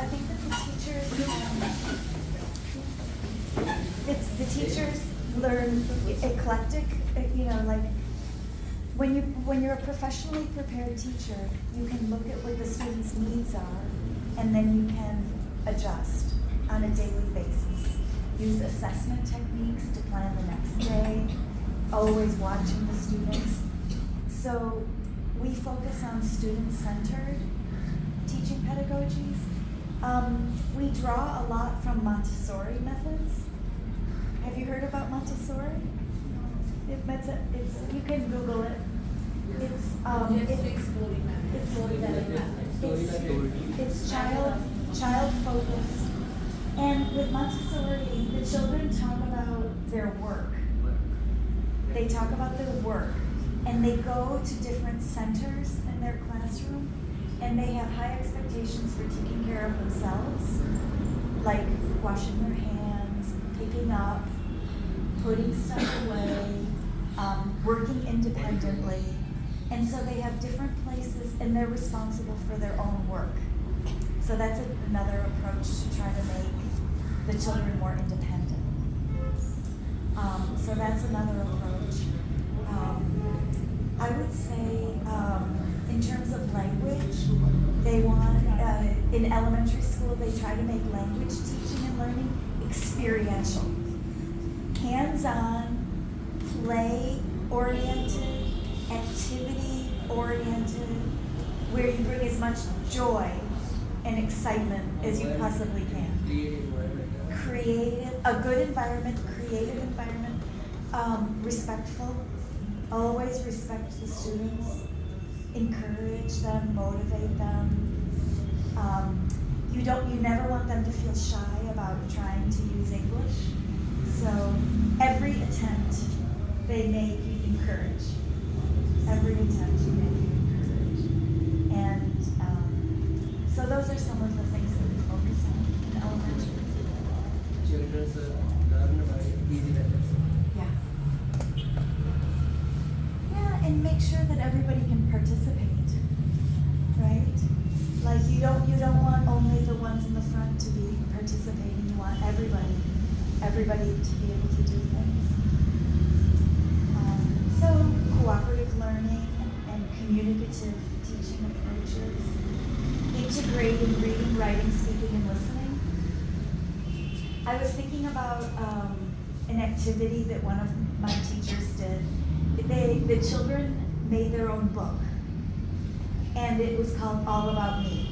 I think that the teachers learn eclectic, like when you're a professionally prepared teacher, you can look at what the students' needs are, and then you can adjust on a daily basis. Use assessment techniques to plan the next day, always watching the students. So we focus on student-centered teaching pedagogies. We draw a lot from Montessori methods. Have you heard about Montessori? You can Google it. It's child focused. And with Montessori, the children talk about their work. They talk about their work, and they go to different centers in their classroom, and they have high expectations for taking care of themselves, like washing their hands, picking up, putting stuff away, working independently. And so they have different places, and they're responsible for their own work. So that's another approach to try to make the children more independent. So that's another approach. I would say, in terms of language, they want, in elementary school, they try to make language teaching and learning experiential. Hands-on, play-oriented, activity-oriented, where you bring as much joy and excitement as you possibly can. Creative, a good environment, creative environment, respectful, always respect the students, encourage them, motivate them. You never want them to feel shy about trying to use English. So every attempt they make, you encourage. Every attempt you make, you encourage. And so those are some of the things that we focus on in elementary. Children learn by easy methods. Yeah, and make sure that everybody can participate, right? Like you don't want only the ones in the front to be participating. You want everybody to be able to do things. So cooperative learning and communicative teaching approaches, integrating reading, writing, speaking, and listening. I was thinking about an activity that one of my teachers did. The children made their own book, and it was called All About Me.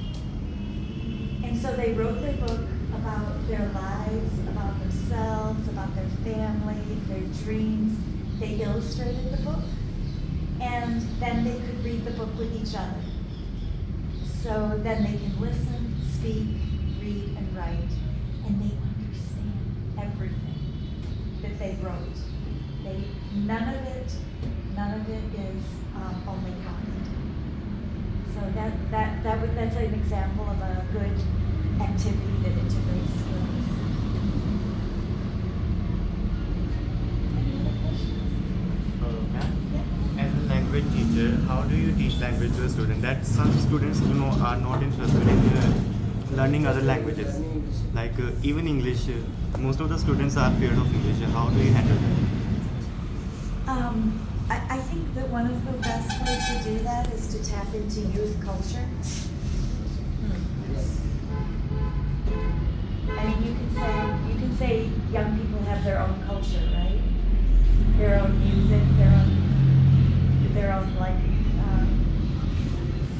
And so they wrote their book about their lives, about themselves, about their family, their dreams. They illustrated the book, and then they could read the book with each other. So then they can listen, speak, read, and write, and they understand everything that they wrote. None of it is only copied. So that's an example of a good activity that integrates skills. Ma'am, as a language teacher, how do you teach language to a student? That some students are not interested in learning other languages, like even English. Most of the students are feared of English. How do you handle that? I think that one of the best ways to do that is to tap into youth culture. I mean, you can say young people have their own culture, right? Their own music, their own like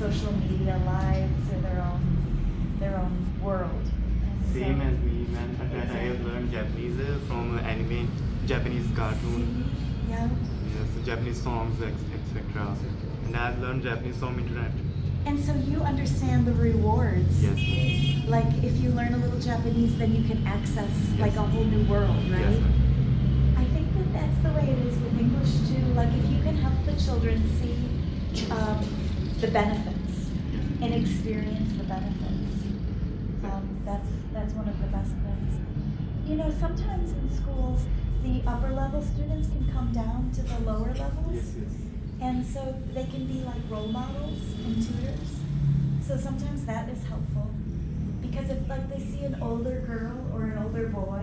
social media lives, or their own world. And Same so, as me, man. That I have learned Japanese from anime, Japanese cartoon, yeah. yes, Japanese songs, etc. And I have learned Japanese from internet. And so you understand the rewards. Yes. Like if you learn a little Japanese, then you can access like a whole new world, right? Yes. I think that that's the way it is with English too. Like if you can help the children see the benefits and experience the benefits, that's one of the best things. You know, sometimes in schools, the upper level students can come down to the lower levels. Yes, yes. And so they can be like role models and tutors. So sometimes that is helpful because Because if like they see an older girl or an older boy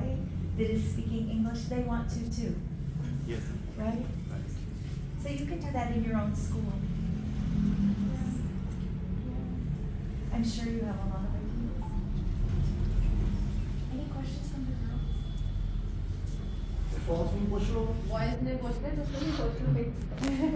that is speaking English, they want to too, Yes. right? So you can do that in your own school. I'm sure you have a lot of ideas. Any questions from the girls? Falls from Bushel. Boys ने पूछते हैं तो उसको भी question